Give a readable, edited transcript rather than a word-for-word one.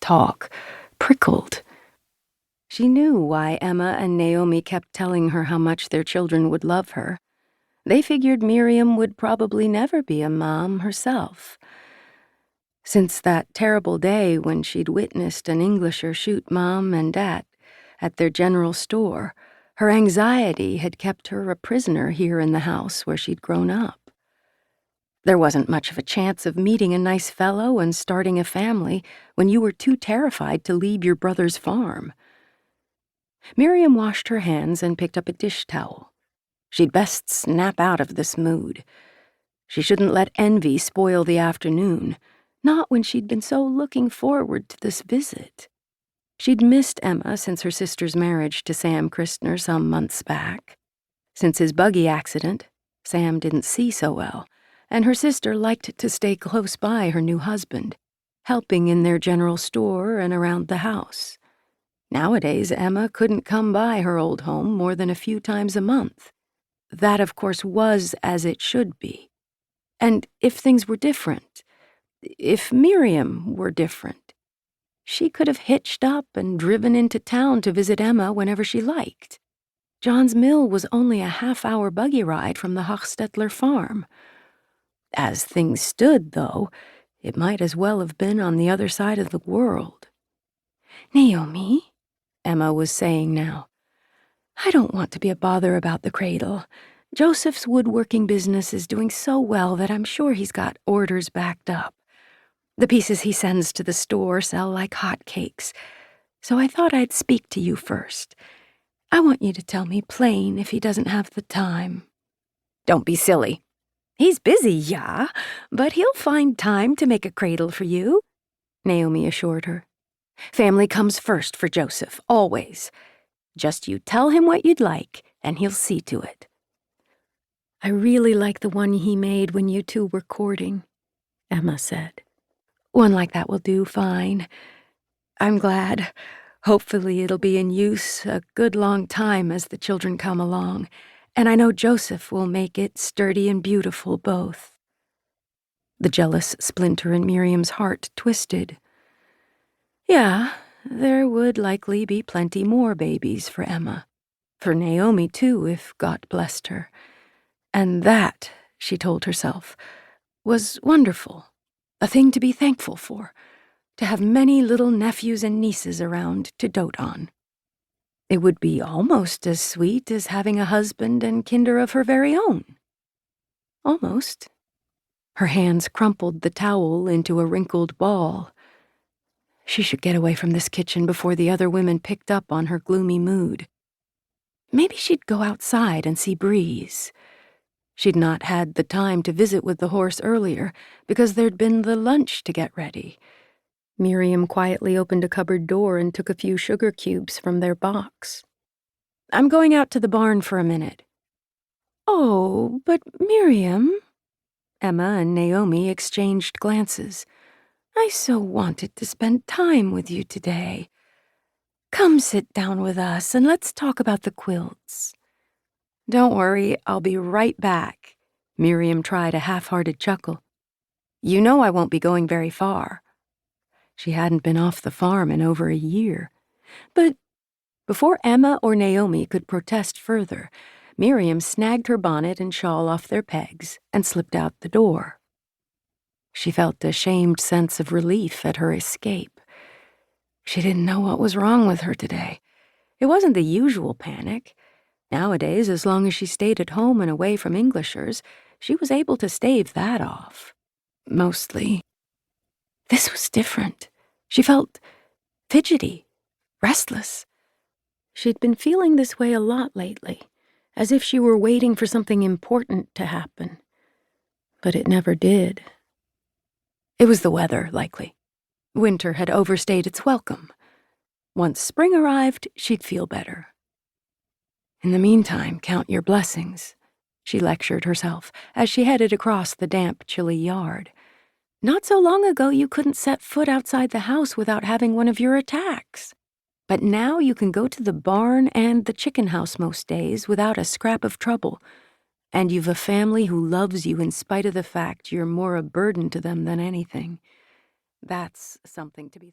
talk prickled. She knew why Emma and Naomi kept telling her how much their children would love her. They figured Miriam would probably never be a mom herself. Since that terrible day when she'd witnessed an Englisher shoot Mom and Dad at their general store, her anxiety had kept her a prisoner here in the house where she'd grown up. There wasn't much of a chance of meeting a nice fellow and starting a family when you were too terrified to leave your brother's farm. Miriam washed her hands and picked up a dish towel. She'd best snap out of this mood. She shouldn't let envy spoil the afternoon, not when she'd been so looking forward to this visit. She'd missed Emma since her sister's marriage to Sam Christner some months back. Since his buggy accident, Sam didn't see so well, and her sister liked to stay close by her new husband, helping in their general store and around the house. Nowadays, Emma couldn't come by her old home more than a few times a month. That, of course, was as it should be. And if things were different, if Miriam were different, she could have hitched up and driven into town to visit Emma whenever she liked. John's Mill was only a half-hour buggy ride from the Hochstedler farm. As things stood, though, it might as well have been on the other side of the world. "Naomi," Emma was saying now, "I don't want to be a bother about the cradle. Joseph's woodworking business is doing so well that I'm sure he's got orders backed up. The pieces he sends to the store sell like hotcakes, so I thought I'd speak to you first. I want you to tell me plain if he doesn't have the time." "Don't be silly. He's busy, yeah, but he'll find time to make a cradle for you," Naomi assured her. "Family comes first for Joseph, always. Just you tell him what you'd like, and he'll see to it." "I really like the one he made when you two were courting," Emma said. "One like that will do fine. I'm glad. Hopefully it'll be in use a good long time as the children come along, and I know Joseph will make it sturdy and beautiful both." The jealous splinter in Miriam's heart twisted. Yeah, there would likely be plenty more babies for Emma. For Naomi, too, if God blessed her. And that, she told herself, was wonderful, a thing to be thankful for, to have many little nephews and nieces around to dote on. It would be almost as sweet as having a husband and kinder of her very own. Almost. Her hands crumpled the towel into a wrinkled ball. She should get away from this kitchen before the other women picked up on her gloomy mood. Maybe she'd go outside and see Breeze. She'd not had the time to visit with the horse earlier because there'd been the lunch to get ready. Miriam quietly opened a cupboard door and took a few sugar cubes from their box. "I'm going out to the barn for a minute." "Oh, but Miriam," Emma and Naomi exchanged glances. "I so wanted to spend time with you today. Come sit down with us and let's talk about the quilts." "Don't worry, I'll be right back." Miriam tried a half-hearted chuckle. "You know I won't be going very far." She hadn't been off the farm in over a year. But before Emma or Naomi could protest further, Miriam snagged her bonnet and shawl off their pegs and slipped out the door. She felt a shamed sense of relief at her escape. She didn't know what was wrong with her today. It wasn't the usual panic. Nowadays, as long as she stayed at home and away from Englishers, she was able to stave that off. Mostly. This was different. She felt fidgety, restless. She'd been feeling this way a lot lately, as if she were waiting for something important to happen. But it never did. It was the weather, likely. Winter had overstayed its welcome. Once spring arrived, she'd feel better. In the meantime, count your blessings, she lectured herself as she headed across the damp, chilly yard. Not so long ago you couldn't set foot outside the house without having one of your attacks. But now you can go to the barn and the chicken house most days without a scrap of trouble, and you've a family who loves you in spite of the fact you're more a burden to them than anything. That's something to be thankful for.